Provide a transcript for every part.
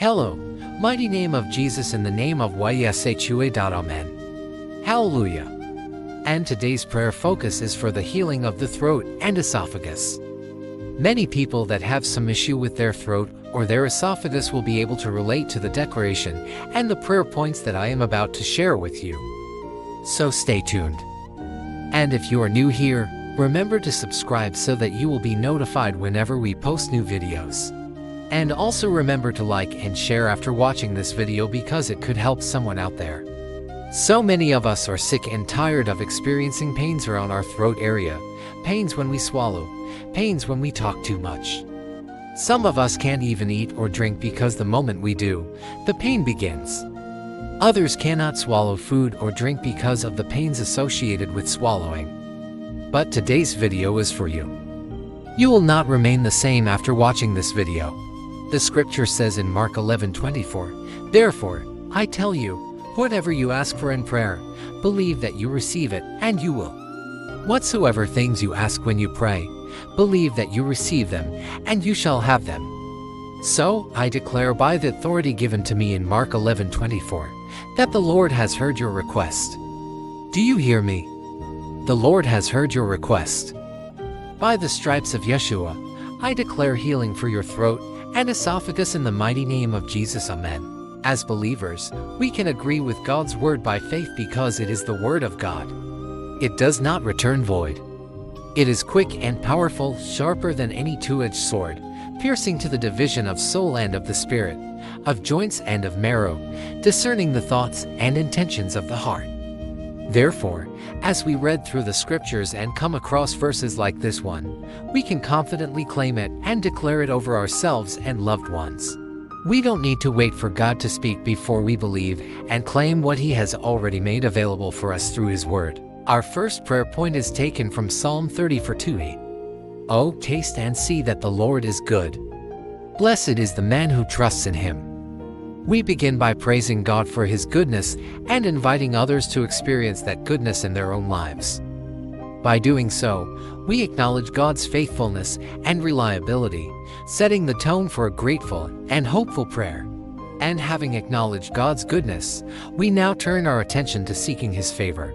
Hello, mighty name of Jesus, in the name of Yeshua. Amen. Hallelujah. And today's prayer focus is for the healing of the throat and esophagus. Many people that have some issue with their throat or their esophagus will be able to relate to the declaration and the prayer points that I am about to share with you. So stay tuned. And if you are new here, remember to subscribe so that you will be notified whenever we post new videos. And also remember to like and share after watching this video because it could help someone out there. So many of us are sick and tired of experiencing pains around our throat area, pains when we swallow, pains when we talk too much. Some of us can't even eat or drink because the moment we do, the pain begins. Others cannot swallow food or drink because of the pains associated with swallowing. But today's video is for you. You will not remain the same after watching this video. The scripture says in Mark 11:24, "Therefore, I tell you, whatever you ask for in prayer, believe that you receive it, and you will. Whatsoever things you ask when you pray, believe that you receive them, and you shall have them." So, I declare by the authority given to me in Mark 11:24, that the Lord has heard your request. Do you hear me? The Lord has heard your request. By the stripes of Yeshua, I declare healing for your throat and esophagus in the mighty name of Jesus. Amen. As believers, we can agree with God's word by faith because it is the word of God. It does not return void. It is quick and powerful, sharper than any two-edged sword, piercing to the division of soul and of the spirit, of joints and of marrow, discerning the thoughts and intentions of the heart. Therefore, as we read through the scriptures and come across verses like this one, we can confidently claim it and declare it over ourselves and loved ones. We don't need to wait for God to speak before we believe and claim what He has already made available for us through His Word. Our first prayer point is taken from Psalm 34:2. "Oh, taste and see that the Lord is good. Blessed is the man who trusts in Him." We begin by praising God for His goodness and inviting others to experience that goodness in their own lives. By doing so, we acknowledge God's faithfulness and reliability, setting the tone for a grateful and hopeful prayer. And having acknowledged God's goodness, we now turn our attention to seeking His favor.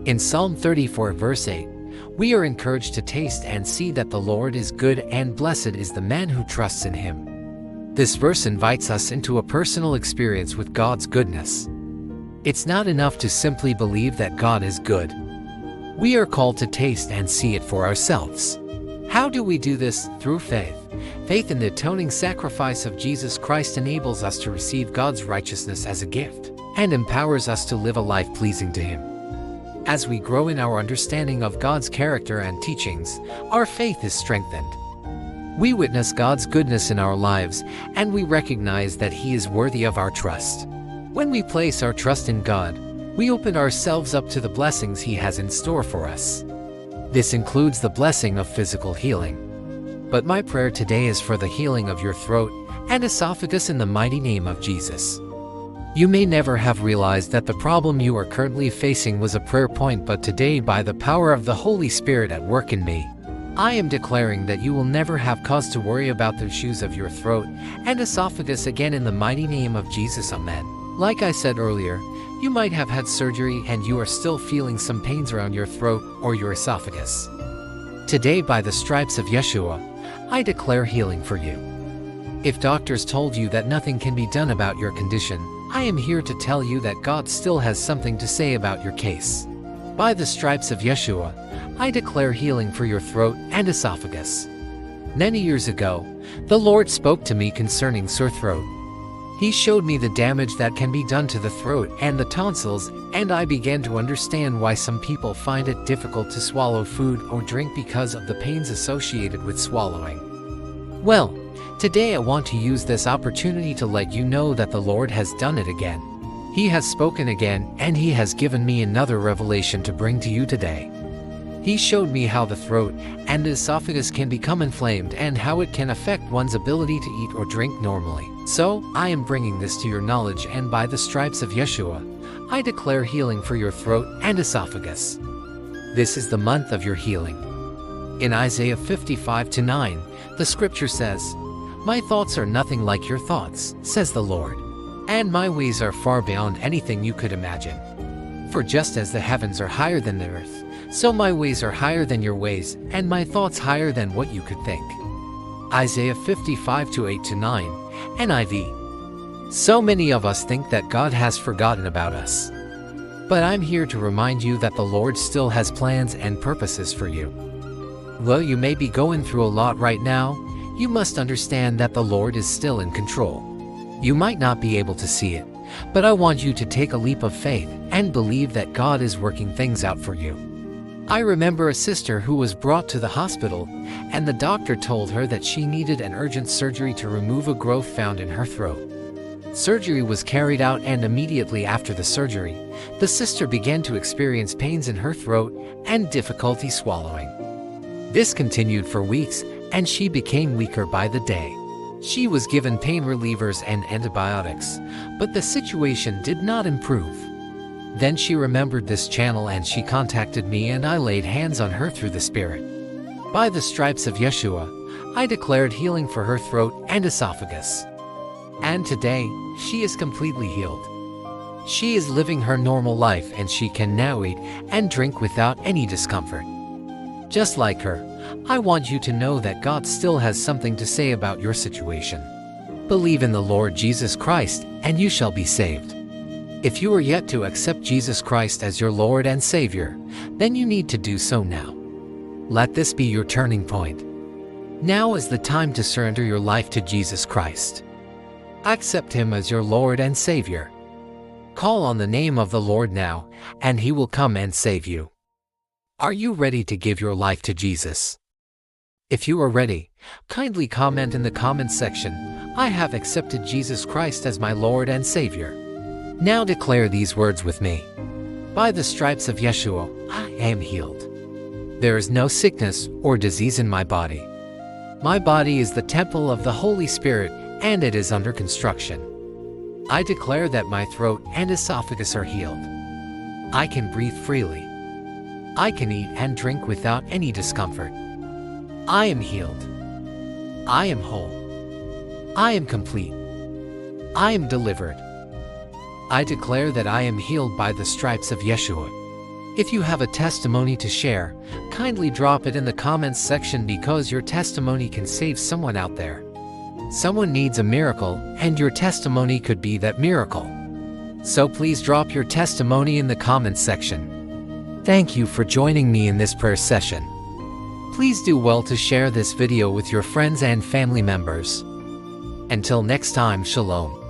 In Psalm 34 verse 8, we are encouraged to taste and see that the Lord is good, and blessed is the man who trusts in Him. This verse invites us into a personal experience with God's goodness. It's not enough to simply believe that God is good. We are called to taste and see it for ourselves. How do we do this? Through faith. Faith in the atoning sacrifice of Jesus Christ enables us to receive God's righteousness as a gift and empowers us to live a life pleasing to Him. As we grow in our understanding of God's character and teachings, our faith is strengthened. We witness God's goodness in our lives, and we recognize that He is worthy of our trust. When we place our trust in God, we open ourselves up to the blessings He has in store for us. This includes the blessing of physical healing. But my prayer today is for the healing of your throat and esophagus in the mighty name of Jesus. You may never have realized that the problem you are currently facing was a prayer point, but today, by the power of the Holy Spirit at work in me, I am declaring that you will never have cause to worry about the issues of your throat and esophagus again in the mighty name of Jesus. Amen. Like I said earlier, you might have had surgery and you are still feeling some pains around your throat or your esophagus. Today, by the stripes of Yeshua, I declare healing for you. If doctors told you that nothing can be done about your condition, I am here to tell you that God still has something to say about your case. By the stripes of Yeshua, I declare healing for your throat and esophagus. Many years ago, the Lord spoke to me concerning sore throat. He showed me the damage that can be done to the throat and the tonsils, and I began to understand why some people find it difficult to swallow food or drink because of the pains associated with swallowing. Well, today I want to use this opportunity to let you know that the Lord has done it again. He has spoken again, and He has given me another revelation to bring to you today. He showed me how the throat and the esophagus can become inflamed and how it can affect one's ability to eat or drink normally. So, I am bringing this to your knowledge, and by the stripes of Yeshua, I declare healing for your throat and esophagus. This is the month of your healing. In Isaiah 55:9, the scripture says, My thoughts are nothing like your thoughts, says the Lord. And my ways are far beyond anything you could imagine. For just as the heavens are higher than the earth, so my ways are higher than your ways, and my thoughts higher than what you could think. Isaiah 55:8-9, NIV. So many of us think that God has forgotten about us. But I'm here to remind you that the Lord still has plans and purposes for you. Though you may be going through a lot right now, you must understand that the Lord is still in control. You might not be able to see it, but I want you to take a leap of faith and believe that God is working things out for you. I remember a sister who was brought to the hospital, and the doctor told her that she needed an urgent surgery to remove a growth found in her throat. Surgery was carried out, and immediately after the surgery, the sister began to experience pains in her throat and difficulty swallowing. This continued for weeks, and she became weaker by the day. She was given pain relievers and antibiotics, but the situation did not improve. Then she remembered this channel and she contacted me, and I laid hands on her through the Spirit. By the stripes of Yeshua, I declared healing for her throat and esophagus. And today, she is completely healed. She is living her normal life, and she can now eat and drink without any discomfort. Just like her, I want you to know that God still has something to say about your situation. Believe in the Lord Jesus Christ, and you shall be saved. If you are yet to accept Jesus Christ as your Lord and Savior, then you need to do so now. Let this be your turning point. Now is the time to surrender your life to Jesus Christ. Accept Him as your Lord and Savior. Call on the name of the Lord now, and He will come and save you. Are you ready to give your life to Jesus? If you are ready, kindly comment in the comments section, "I have accepted Jesus Christ as my Lord and Savior." Now declare these words with me. By the stripes of Yeshua, I am healed. There is no sickness or disease in my body. My body is the temple of the Holy Spirit, and it is under construction. I declare that my throat and esophagus are healed. I can breathe freely. I can eat and drink without any discomfort. I am healed. I am whole. I am complete. I am delivered. I declare that I am healed by the stripes of Yeshua. If you have a testimony to share, kindly drop it in the comments section, because your testimony can save someone out there. Someone needs a miracle, and your testimony could be that miracle. So please drop your testimony in the comments section. Thank you for joining me in this prayer session. Please do well to share this video with your friends and family members. Until next time, Shalom.